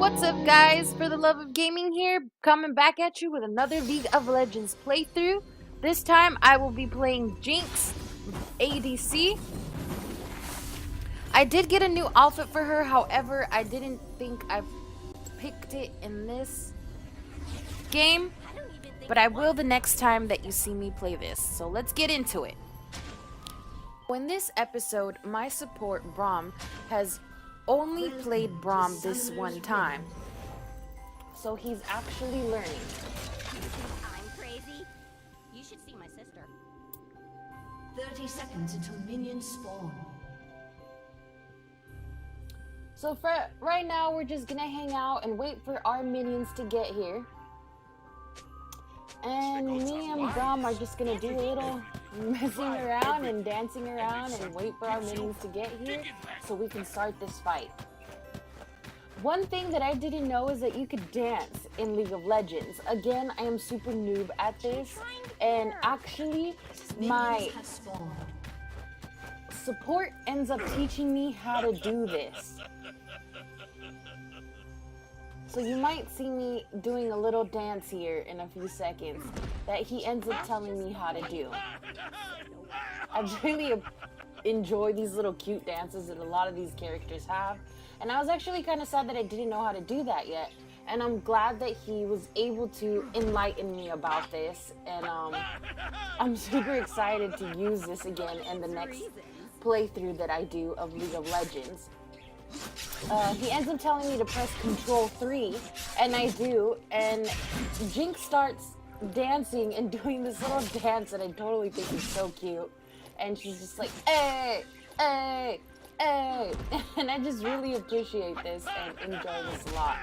What's up, guys? For the love of gaming here, coming back at you with another League of Legends playthrough. This time I will be playing JINX ADC. I did get a new outfit for her, however, I didn't think I picked it in this game, but I will the next time that you see me play this. So let's get into it. In this episode, my support Braum has only played Braum this one time, so he's actually learning. I'm crazy. You should see my sister. 30 seconds until minions spawn. So for right now, we're just gonna hang out and wait for our minions to get here. And me and Braum are just gonna do a little messing around and dancing around and wait for our minions to get here so we can start this fight. One thing that I didn't know is that you could dance in League of Legends. Again, I am super noob at this, and actually my support ends up teaching me how to do this. So you might see me doing a little dance here in a few seconds that he ends up telling me how to do. I really enjoy these little cute dances that a lot of these characters have. And I was actually kind of sad that I didn't know how to do that yet. And I'm glad that he was able to enlighten me about this. And I'm super excited to use this again in the next playthrough that I do of League of Legends. He ends up telling me to press Control 3, and I do, and JINX starts dancing and doing this little dance that I totally think is so cute, and she's just like, hey, hey, hey, and I just really appreciate this and enjoy this a lot.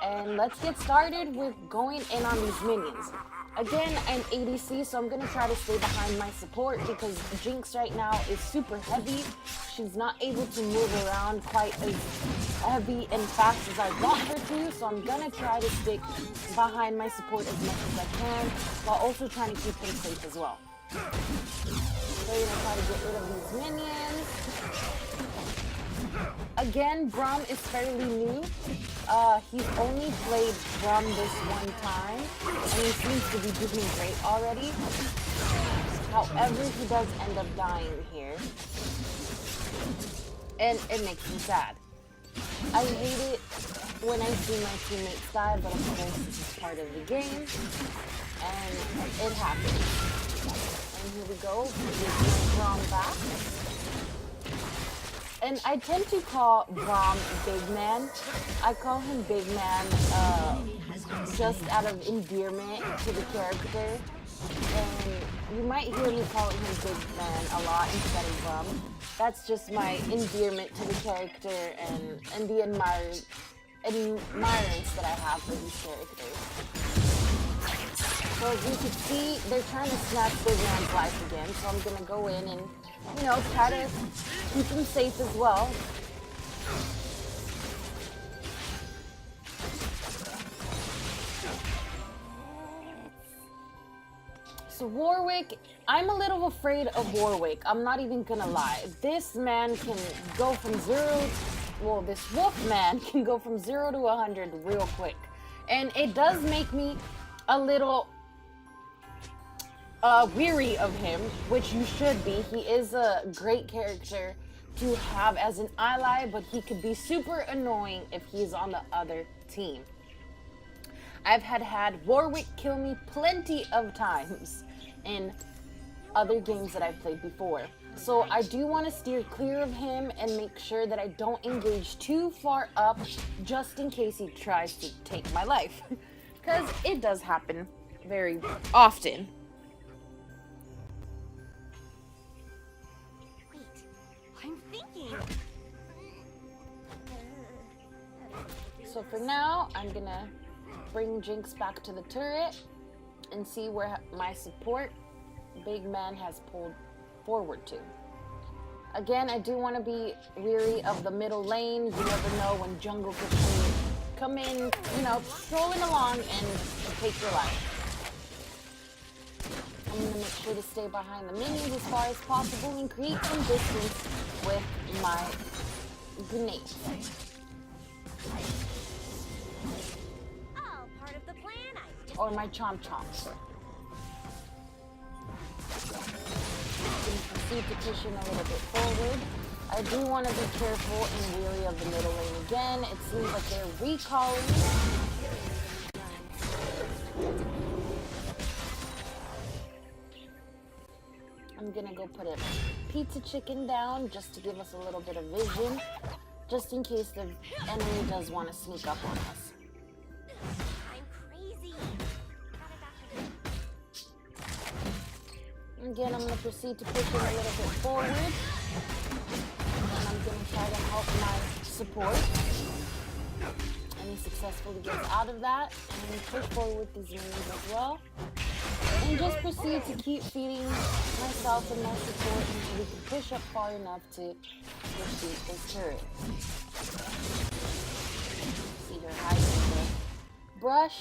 And let's get started with going in on these minions. Again, I'm ADC, so I'm going to try to stay behind my support because JINX right now is super heavy. She's not able to move around quite as heavy and fast as I want her to, so I'm going to try to stick behind my support as much as I can, while also trying to keep them safe as well. So we're going to try to get rid of these minions. Again, Braum is fairly new. He's only played Braum this one time, and he seems to be doing great already. However, he does end up dying here, and it makes me sad. I hate it when I see my teammates die, but of course this is part of the game, and it happens. And here we go, we get Braum back. And I tend to call Braum Big Man. I call him Big Man just out of endearment to the character. And you might hear me calling him Big Man a lot instead of Braum. That's just my endearment to the character and the admirance that I have for these characters. So as you can see, they're trying to snatch Big Man's life again. So I'm going to go in and, you know, try to keep him safe as well. So Warwick, I'm a little afraid of Warwick. I'm not even gonna lie. This man can go from this wolf man can go from 0 to 100 real quick. And it does make me a little weary of him, which you should be. He is a great character to have as an ally, but he could be super annoying if he's on the other team. I've had Warwick kill me plenty of times in other games that I've played before. So I do want to steer clear of him and make sure that I don't engage too far up just in case he tries to take my life. Because it does happen very often. So for now, I'm gonna bring JINX back to the turret and see where my support Big Man has pulled forward to. Again, I do want to be weary of the middle lane. You never know when jungle could come in, you know, strolling along and take your life. I'm gonna make sure to stay behind the minions as far as possible and create some distance with my grenade. All part of the plan. I just Or my chomp chomps. Proceed to push in a little bit forward. I do want to be careful and wary of the middle lane again. It seems like they're recalling. I'm gonna go put a pizza chicken down just to give us a little bit of vision, just in case the enemy does want to sneak up on us. I'm crazy. Again, I'm gonna proceed to push it a little bit forward. And I'm gonna try to help my support. And he successfully gets out of that. And push forward with these minions as well. And just proceed to keep feeding myself and my support until we can push up far enough to defeat this turret. See her hiding the brush.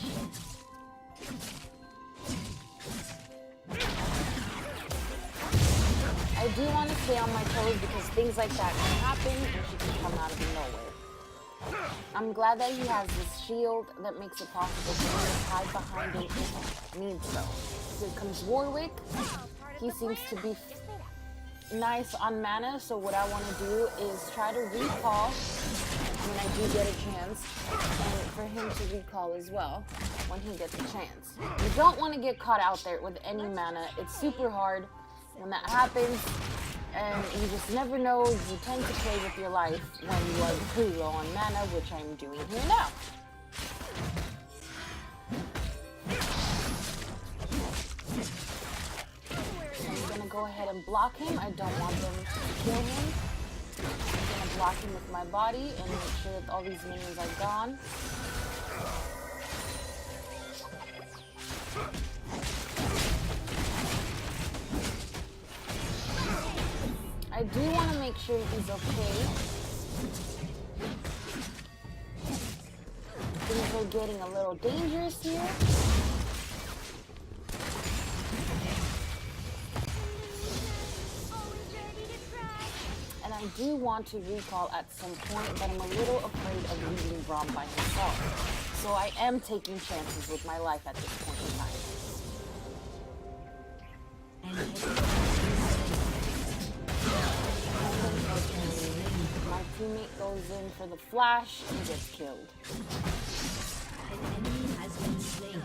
I do want to stay on my toes because things like that can happen and she can come out of nowhere. I'm glad that he has this shield that makes it possible for him to hide behind it if needs so. Here comes Warwick. He seems to be nice on mana, so what I want to do is try to recall when I do get a chance, and for him to recall as well when he gets a chance. You don't want to get caught out there with any mana. It's super hard when that happens, and you just never know. You tend to play with your life when you are pretty low on mana, which I'm doing here now. Go ahead and block him. I don't want them to kill him. I'm gonna block him with my body and make sure that all these minions are gone. I do want to make sure he's okay. Things are getting a little dangerous here. I do want to recall at some point, but I'm a little afraid of leaving Braum by himself. So I am taking chances with my life at this point in time. My teammate goes in for the flash and gets killed. An enemy has been slain.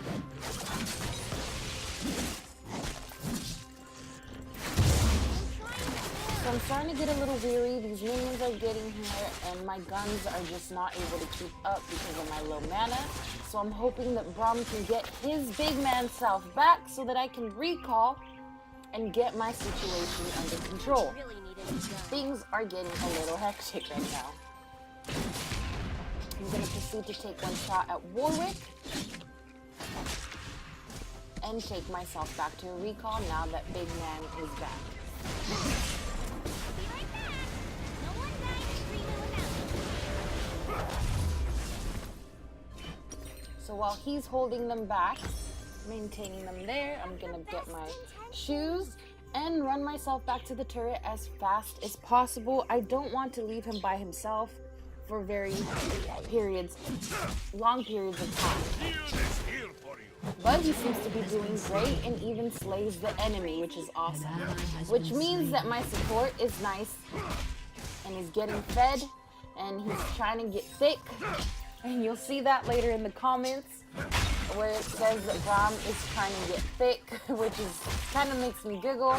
So I'm starting to get a little weary. These minions are getting here, and my guns are just not able to keep up because of my low mana. So I'm hoping that Braum can get his big man self back so that I can recall and get my situation under control. Things are getting a little hectic right now. I'm going to proceed to take one shot at Warwick and take myself back to a recall now that big man is back. So while he's holding them back, maintaining them there, I'm gonna get my shoes and run myself back to the turret as fast as possible. I don't want to leave him by himself for long periods of time. But he seems to be doing great and even slays the enemy, which is awesome. Which means that my support is nice and he's getting fed and he's trying to get thick. And you'll see that later in the comments where it says that Braum is trying to get thick, which is kind of makes me giggle.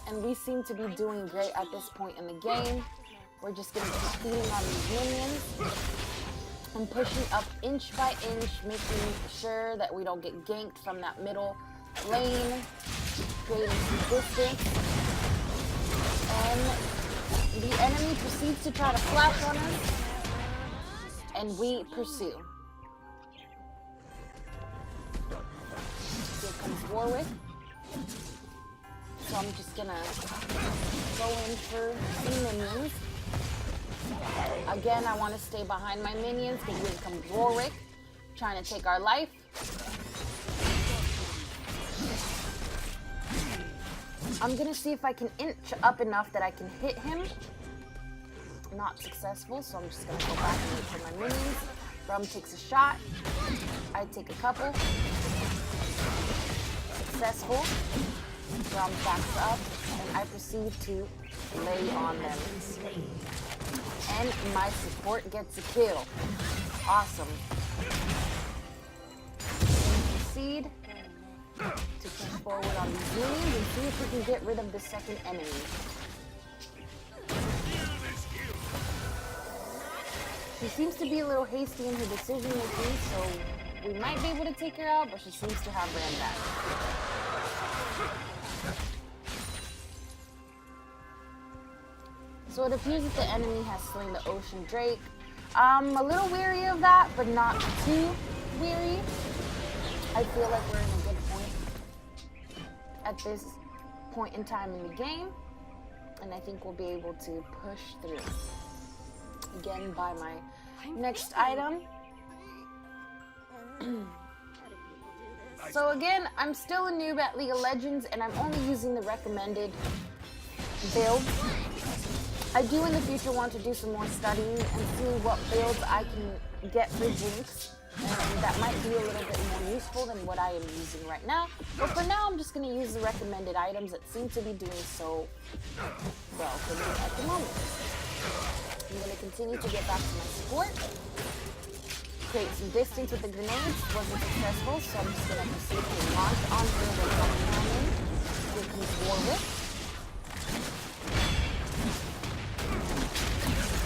And we seem to be doing great at this point in the game. We're just going to keep feeding on these minions and pushing up inch by inch, making sure that we don't get ganked from that middle lane, creating some distance. And the enemy proceeds to try to flash on us, and we pursue. Here comes Warwick. So I'm just gonna go in for some minions. Again, I want to stay behind my minions because here comes Warwick trying to take our life. I'm gonna see if I can inch up enough that I can hit him not successful, so I'm just gonna go back and wait for my minions. Brum takes a shot. I take a couple. Successful. Brum backs up, and I proceed to lay on them. And my support gets a kill. Awesome. Proceed to push forward on these minions and see if we can get rid of the second enemy. She seems to be a little hasty in her decision making, so we might be able to take her out, but she seems to have ran back. So it appears that the enemy has slain the Ocean Drake. I'm a little weary of that, but not too weary. I feel like we're in a good point at this point in time in the game, and I think we'll be able to push through. Again, buy my next item. So again, I'm still a noob at League of Legends, and I'm only using the recommended build. I do in the future want to do some more studying and see what builds I can get for JINX, and that might be a little bit more useful than what I am using right now. But for now, I'm just going to use the recommended items that seem to be doing so well for me at the moment. I'm going to continue to get back to my support. Create some distance with the grenades. Wasn't successful, so I'm just going to proceed to launch on her with my cannon. Here comes Warwick.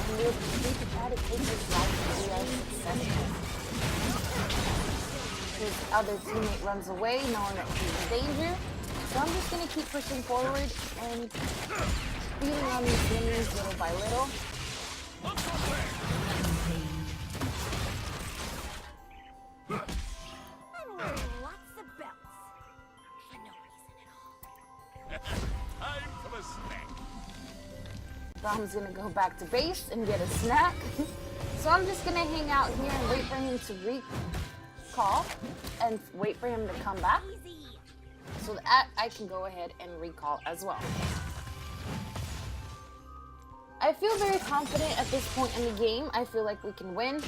And we'll proceed to try to take this life and we are successful. His other teammate runs away, knowing that he's in danger. So I'm just going to keep pushing forward and feeling on these minions little by little. Lots of belts. For no reason at all. Time for a snack. Brahm's gonna go back to base and get a snack. So I'm just gonna hang out here and wait for him to recall and wait for him to come back Easy. so that I can go ahead and recall as well. I feel very confident at this point in the game. I feel like we can win.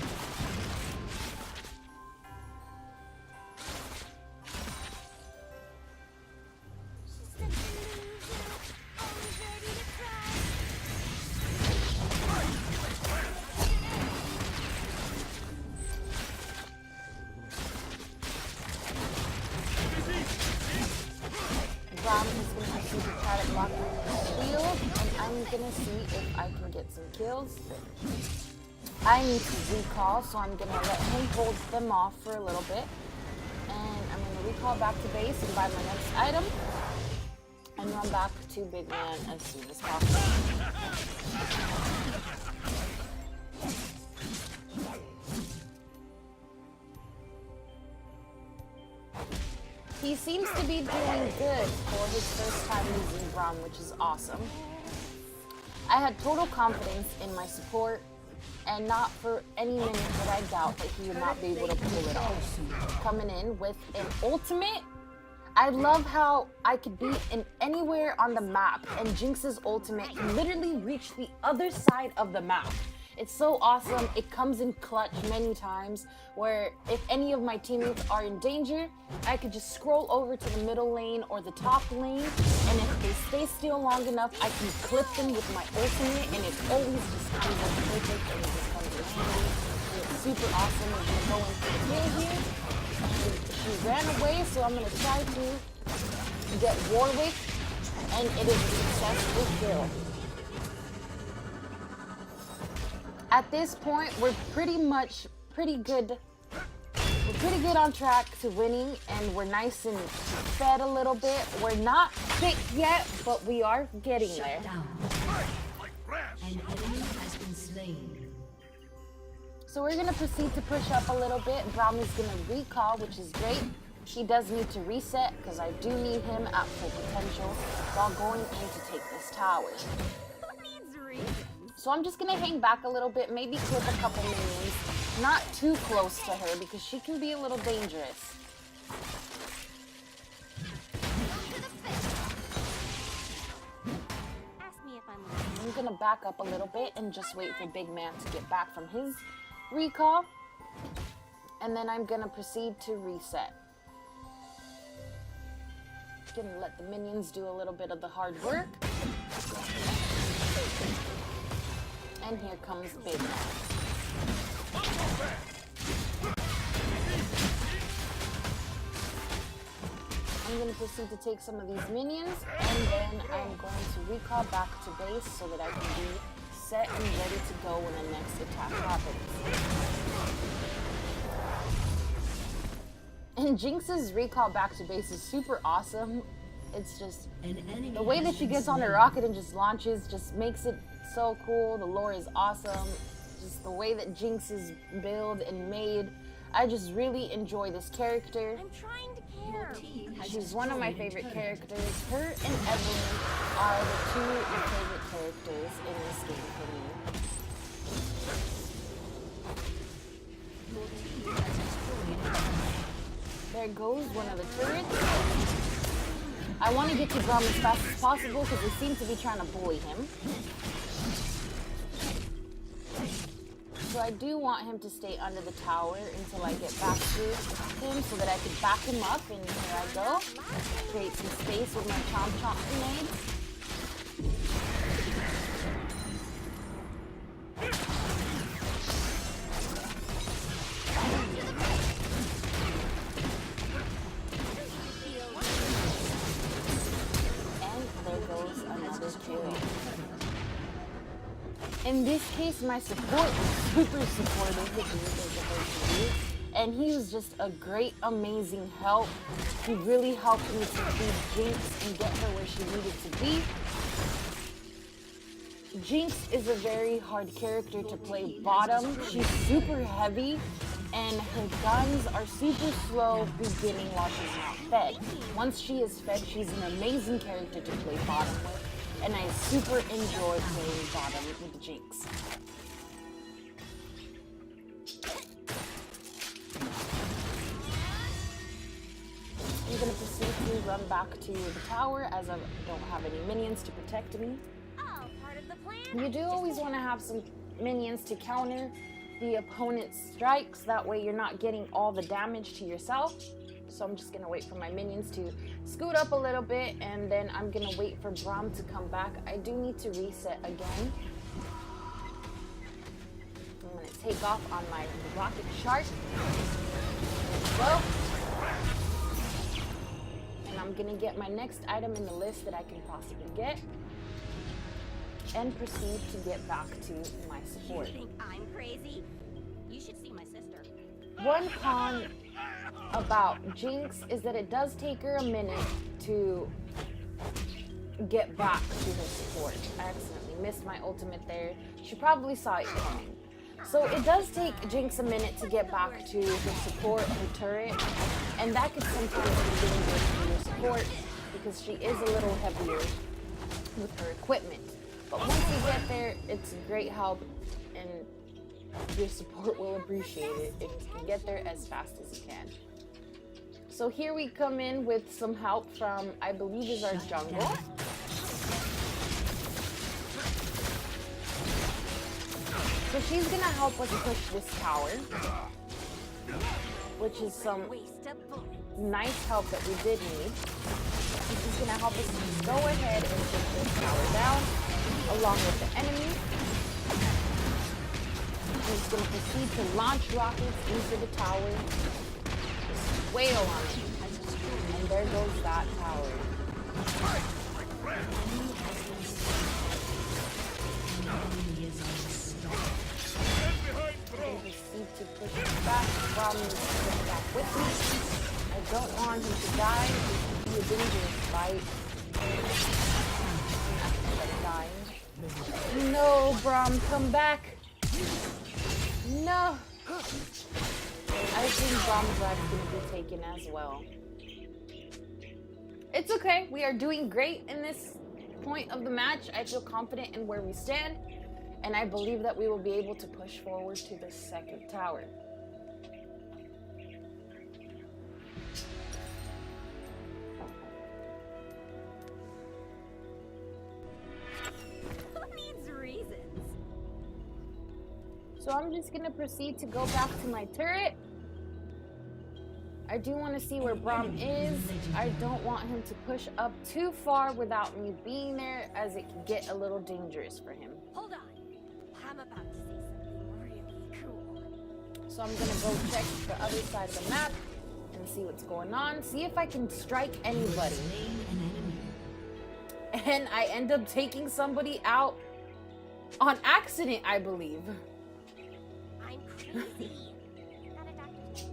Ram is going to proceed to try to block the shield, and I'm going to see if I can get some kills. I need to recall, so I'm going to let him hold them off for a little bit. And I'm going to recall back to base and buy my next item. And run back to Big Man as soon as possible. He seems to be doing good for his first time using Braum, which is awesome. I had total confidence in my support, and not for any minute did I doubt that he would not be able to pull it off. Coming in with an ultimate, I love how I could be in anywhere on the map, and JINX's ultimate can literally reach the other side of the map. It's so awesome. It comes in clutch many times, where if any of my teammates are in danger, I could just scroll over to the middle lane or the top lane, and if they stay still long enough, I can clip them with my ultimate, and it always just comes in perfect and it just comes in handy. It's super awesome. We're gonna go in for the kill here. And she ran away, so I'm gonna try to get Warwick, and it is a successful kill. At this point, we're pretty good. We're pretty good on track to winning, and we're nice and fed a little bit. We're not fit yet, but we are getting there. Down. An enemy has been slain. So we're gonna proceed to push up a little bit. Braum is gonna recall, which is great. He does need to reset because I do need him at full potential while going in to take this tower. Who needs reasons? So I'm just gonna hang back a little bit, maybe clip a couple minions. Not too close to her because she can be a little dangerous. Ask me if I'm listening. I'm gonna back up a little bit and just wait for Big Man to get back from his recall. And then I'm gonna proceed to reset. Gonna let the minions do a little bit of the hard work. And here comes Big Man. I'm going to proceed to take some of these minions, and then I'm going to recall back to base so that I can be set and ready to go when the next attack happens. And Jinx's recall back to base is super awesome. It's just, the way that she gets on her rocket and just launches just makes it so cool. The lore is awesome. Just the way that Jinx is built and made. I just really enjoy this character. I'm trying to care. She's one of my favorite characters. Her and Evelyn are the two of my favorite characters in this game for me. There goes one of the turrets. I want to get to Grom as fast as possible because they seem to be trying to bully him. So I do want him to stay under the tower until I get back to him so that I can back him up. And here I go. Create some space with my Chomp Chomp grenades. And there goes another kill. In this case, my support was super supportive, which is supposed to be. And he was just a great, amazing help. He really helped me to beat Jinx and get her where she needed to be. Jinx is a very hard character to play bottom. She's super heavy, and her guns are super slow beginning while she's not fed. Once she is fed, she's an amazing character to play bottom with. And I super enjoy playing bottom with Jinx. I'm going to proceed to run back to the tower as I don't have any minions to protect me. Oh, part of the plan. You do always want to have some minions to counter the opponent's strikes. That way you're not getting all the damage to yourself. So I'm just going to wait for my minions to scoot up a little bit, and then I'm going to wait for Braum to come back. I do need to reset again. I'm going to take off on my rocket shark. There we go. And I'm going to get my next item in the list that I can possibly get. And proceed to get back to my support. You think I'm crazy? You should see my sister. One con about Jinx is that it does take her a minute to get back to her support. I accidentally missed my ultimate there. She probably saw it coming. So it does take Jinx a minute to get back to her support, her turret, and that could sometimes be dangerous for your support because she is a little heavier with her equipment. But once you get there, it's a great help, and your support will appreciate it if you can get there as fast as you can. So here we come in with some help from, I believe is our jungle. So she's gonna help us push this tower, which is some Waste of bullets. nice help that we did need. And she's gonna help us go ahead and push this tower down along with the enemy. He's going to proceed to launch rockets into the tower. Just wail on it. And there goes that tower. I'm going to proceed to push him back. Problem is to push back with me. I don't want him to die. It's be a dangerous fight. Dying. No, Braum, come back. No! I think Braum's life is going to be taken as well. It's okay. We are doing great in this point of the match. I feel confident in where we stand, and I believe that we will be able to push forward to the second tower. Who needs So I'm just gonna proceed to go back to my turret. I do want to see where Braum is. I don't want him to push up too far without me being there, as it can get a little dangerous for him. Hold on. I'm about to say something really cool. So I'm gonna go check the other side of the map and see what's going on. See if I can strike anybody. Slain an enemy. And I end up taking somebody out on accident, I believe. I'm crazy. Not a doctor.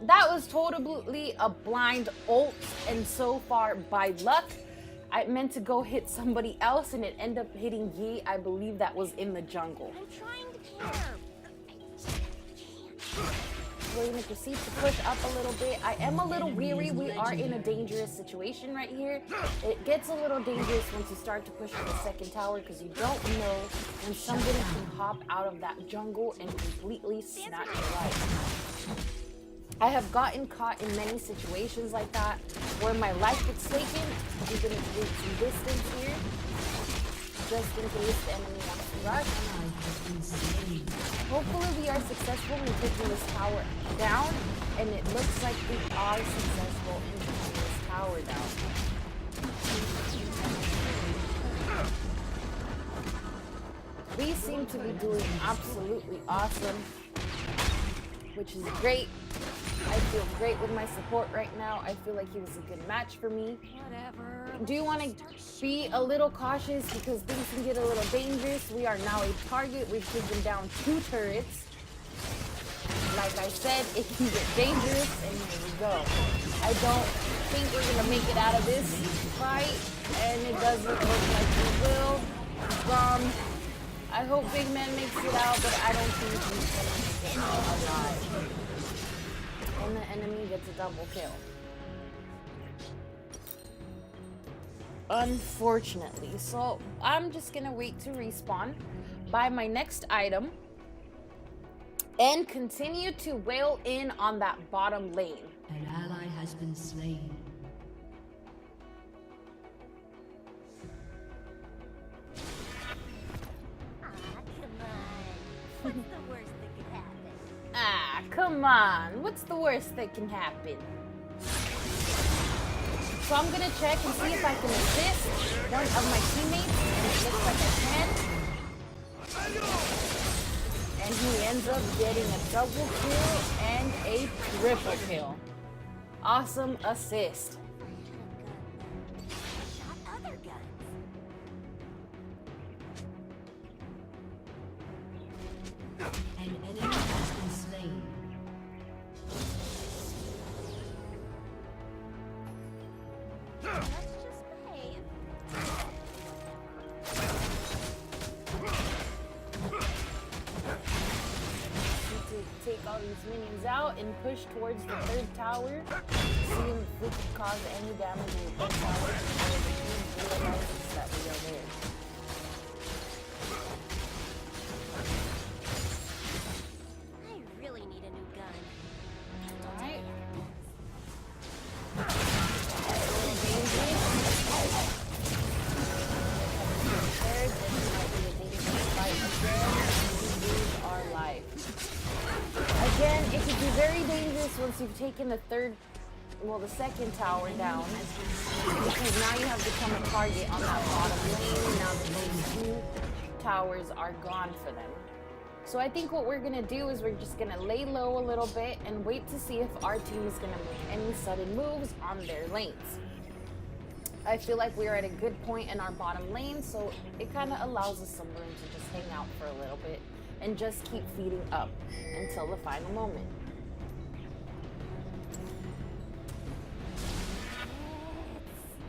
That was totally a blind ult, and so far by luck, I meant to go hit somebody else and it ended up hitting Yi. I believe that was in the jungle. I'm trying to care. We're going to proceed to push up a little bit. I am a little weary. We are in a dangerous situation right here. It gets a little dangerous once you start to push to the second tower, because you don't know when somebody can hop out of that jungle and completely snatch your life. I have gotten caught in many situations like that where my life gets taken. I'm going to do some distance here, just in case the enemy wants to rush. Hopefully we are successful in taking this tower down, and it looks like we are successful in taking this tower down. We seem to be doing absolutely awesome, which is great. I feel great with my support right now. I feel like he was a good match for me. Whatever. Do you want to be a little cautious because things can get a little dangerous? We are now a target. We've taken down 2 turrets. Like I said, it can get dangerous, and here we go. I don't think we're going to make it out of this fight, and it doesn't look like we will. I hope Big Man makes it out, but I don't think he's going to make it out alive. And the enemy gets a double kill. Unfortunately. So I'm just gonna wait to respawn, buy my next item, and continue to wail in on that bottom lane. An ally has been slain. Ah, come on. What's the worst that could happen? Ah, come on. What's the worst that can happen? So I'm gonna check and see if I can assist one of my teammates, and it looks like I can. And he ends up getting a double kill and a triple kill. Awesome assist. Shot other guns. An enemy has been slain. Let's just behave. To take all these minions out and push towards the 3rd tower. See if we can cause any damage in the 3rd tower before the team realizes that we are there. I really need a new gun. Alright. Again, it could be very dangerous once you've taken the 2nd tower down, because now you have become a target on that bottom lane. Now that those 2 towers are gone for them. So I think what we're gonna do is we're just gonna lay low a little bit and wait to see if our team is gonna make any sudden moves on their lanes. I feel like we're at a good point in our bottom lane, so it kind of allows us some room to just hang out for a little bit and just keep feeding up until the final moment.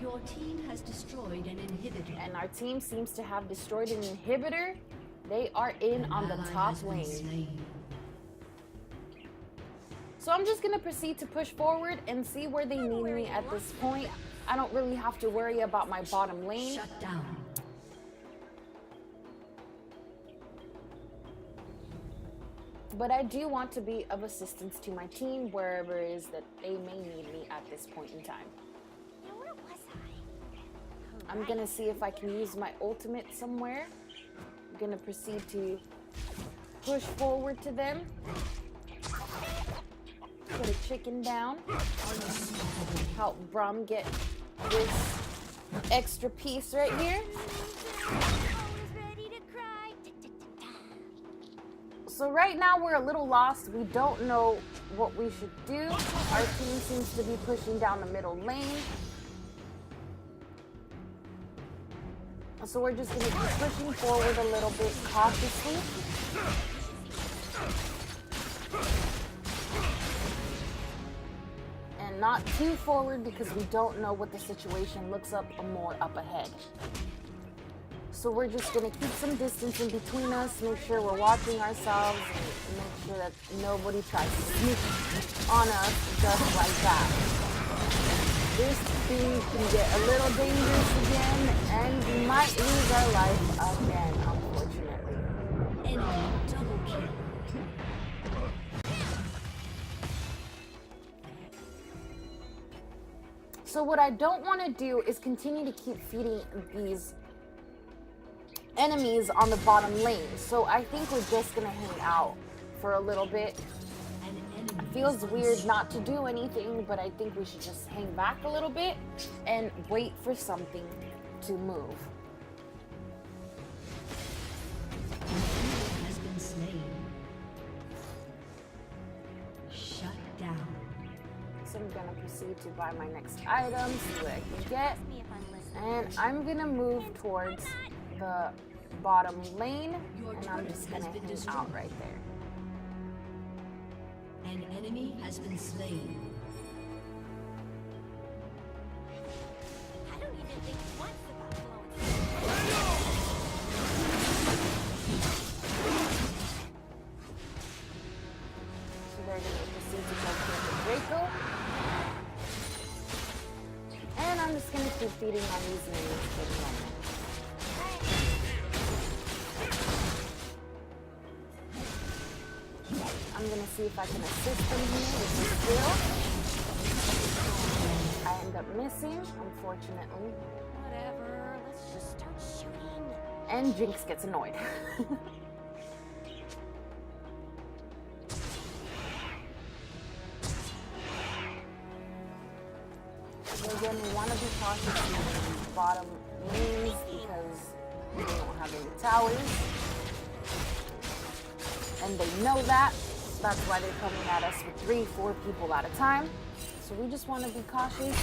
Your team has destroyed an inhibitor. And our team seems to have destroyed an inhibitor. They are in on the top lane. So I'm just gonna proceed to push forward and see where they need me at this point. I don't really have to worry about my bottom lane. Shut down. But I do want to be of assistance to my team wherever it is that they may need me at this point in time. Now, where was I? I'm gonna see if I can use my ultimate somewhere. gonna proceed to push forward to them. Put a chicken down. Help Brum get this extra piece right here. Always ready to cry. So right now we're a little lost. We don't know what we should do. Our team seems to be pushing down the middle lane. So we're just going to keep pushing forward a little bit cautiously. And not too forward because we don't know what the situation looks up or more up ahead. So we're just going to keep some distance in between us, make sure we're watching ourselves, and make sure that nobody tries to sneak on us just like that. This thing can get a little dangerous again, and we might lose our life again, unfortunately. Enemy double kill. So what I don't want to do is continue to keep feeding these enemies on the bottom lane. So I think we're just going to hang out for a little bit. An enemy It feels weird not to do anything, but I think we should just hang back a little bit and wait for something to move. has been slain. Shut down. So I'm going to proceed to buy my next item, see what I can get. Ask me if I'm listening. And I'm going to move towards the bottom lane, and I'm just going to hang out right there. An enemy has been slain. I don't even think once about blowing. So they're going to proceed to go kill the Draco. And I'm just going to keep feeding on these minions for the moment. I'm going to see if I can assist them here with this skill. I end up missing, unfortunately. Whatever. Let's just start shooting. And JINX gets annoyed. So again, we want to be cautious in the bottom lanes because we don't have any towers. And they know that. That's why they're coming at us with 3-4 people at a time. So we just want to be cautious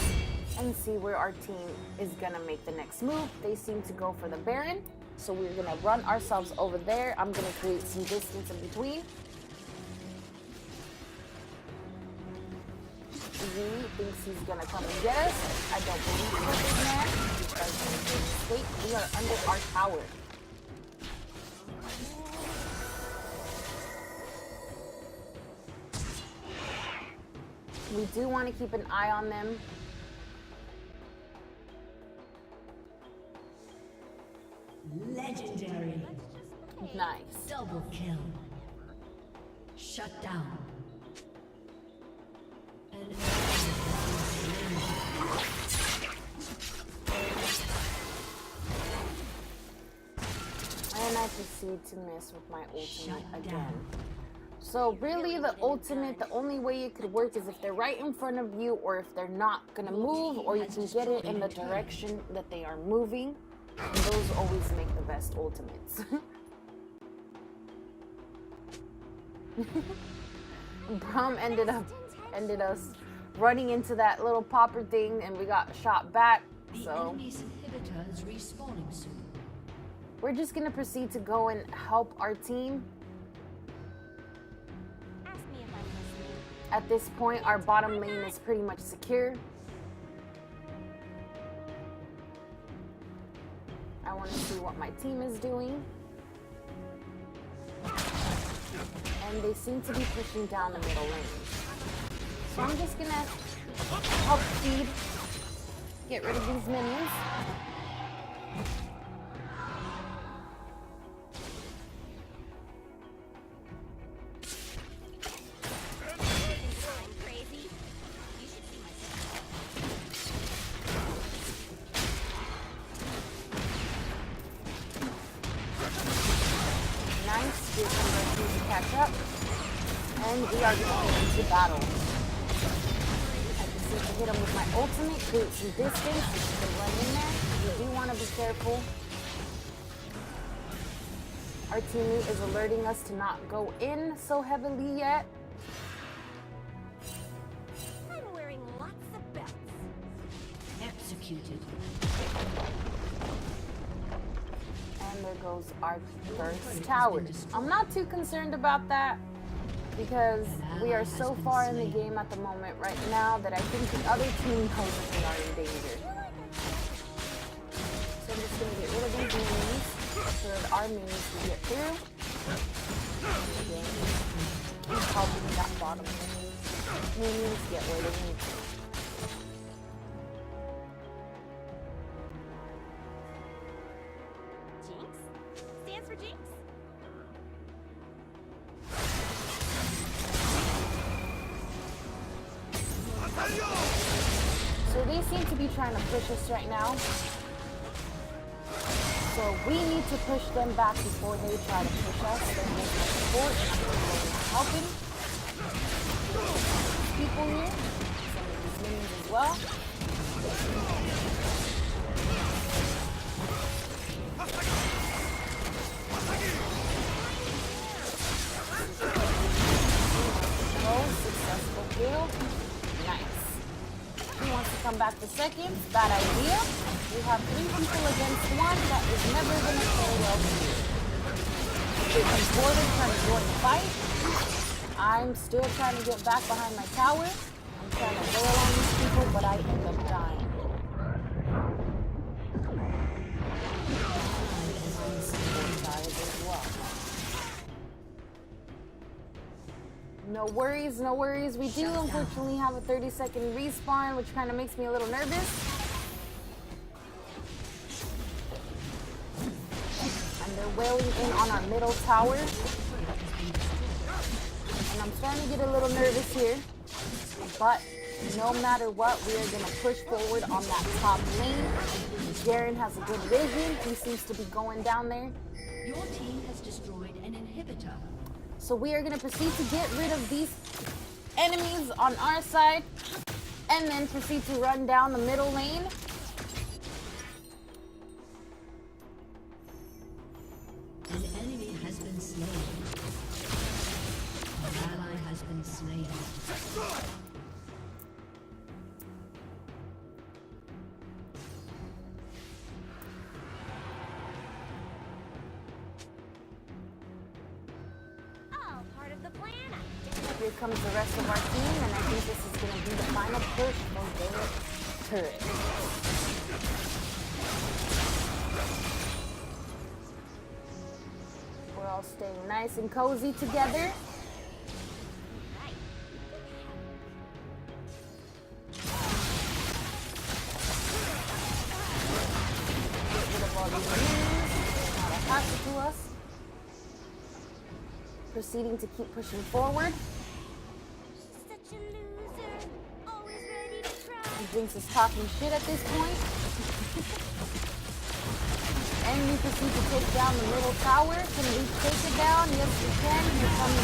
and see where our team is going to make the next move. They seem to go for the Baron. So we're going to run ourselves over there. I'm going to create some distance in between. Z thinks he's going to come and get us. I don't believe so, big man. Because in this state, we are under our tower. We do want to keep an eye on them. Legendary. Nice. Double kill. Shut down. An enemy has been slain. And I proceed to miss with my ultimate Shut again. down. So really the ultimate, the only way it could work is if they're right in front of you or if they're not gonna move, or you can get it in the direction that they are moving. And those always make the best ultimates. Brum ended us running into that little popper thing and we got shot back. The So enemy's inhibitor is respawning soon. we're just gonna proceed to go and help our team. Ask me if I'm listening. At this point, our bottom lane is pretty much secure. I want to see what my team is doing. And they seem to be pushing down the middle lane. So I'm just gonna help feed, get rid of these minions. I'm crazy. You should see myself. Here comes our team to catch up. And we are going into battle. I can see to hit him with my ultimate, create some distance. You can run in there. You do want to be careful. Our teammate is alerting us to not go in so heavily yet. I'm wearing lots of belts. Executed. And there goes our first tower. I'm not too concerned about that because we are so far in the game at the moment right now that I think the other team knows that they are in danger. So I'm just going to get rid of these minions so that our minions can get through. Again, keep helping that bottom minions get where they need to. JINX stands for JINX. So they seem to be trying to push us right now. So we need to push them back before they try to push us. They're getting my support and I'm going to be helping people here. Some of these minions as well. Oh, successful kill. Nice. He wants to come back to second. Bad idea. We have 3 people against 1. That is never going to play well for you. Here comes Gordon trying to join the fight. I'm still trying to get back behind my tower. I'm trying to bail on these people, but I end up dying. As well. No worries, no worries. We do unfortunately have a 30-second respawn, which kind of makes me a little nervous. And they're wailing in on our middle tower. And I'm starting to get a little nervous here. But no matter what, we are going to push forward on that top lane. Garen has a good vision. He seems to be going down there. Your team has destroyed an inhibitor. So we are going to proceed to get rid of these enemies on our side and then proceed to run down the middle lane. An enemy has been slain. An ally has been slain. All part of the plan. Here comes the rest of our team, and I think this is going to be the final push for their turret. We're all staying nice and cozy together. Get rid of all these minions. They're not a hassle to us. Proceeding to keep pushing forward. Such a loser. Always ready to try. JINX is talking shit at this point. And we proceed to take down the middle tower. Can we take it down? Yes, we can. Here comes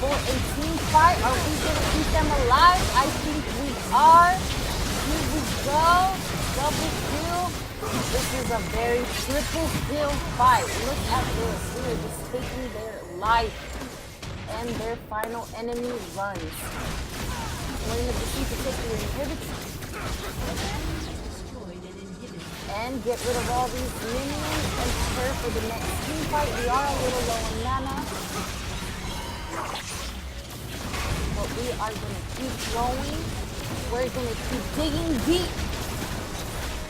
for a team fight. Are we going to keep them alive? I think we are. Here we go. Double kill. This is a very triple kill fight. Look at this. We are just taking their life. And their final enemy runs. We're going to proceed to take the inhibitor and get rid of all these minions and prepare for the next team fight. We are a little low on mana, but we are going to keep going. We're going to keep digging deep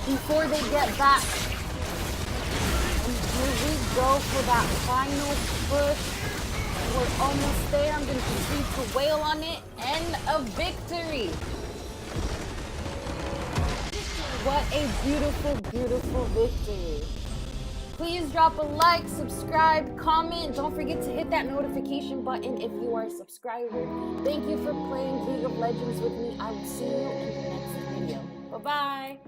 before they get back. And here we go for that final push. We're almost there. I'm going to proceed to wail on it. And a victory. What a beautiful, beautiful victory. Please drop a like, subscribe, comment. Don't forget to hit that notification button if you are a subscriber. Thank you for playing League of Legends with me. I will see you in the next video. Bye-bye.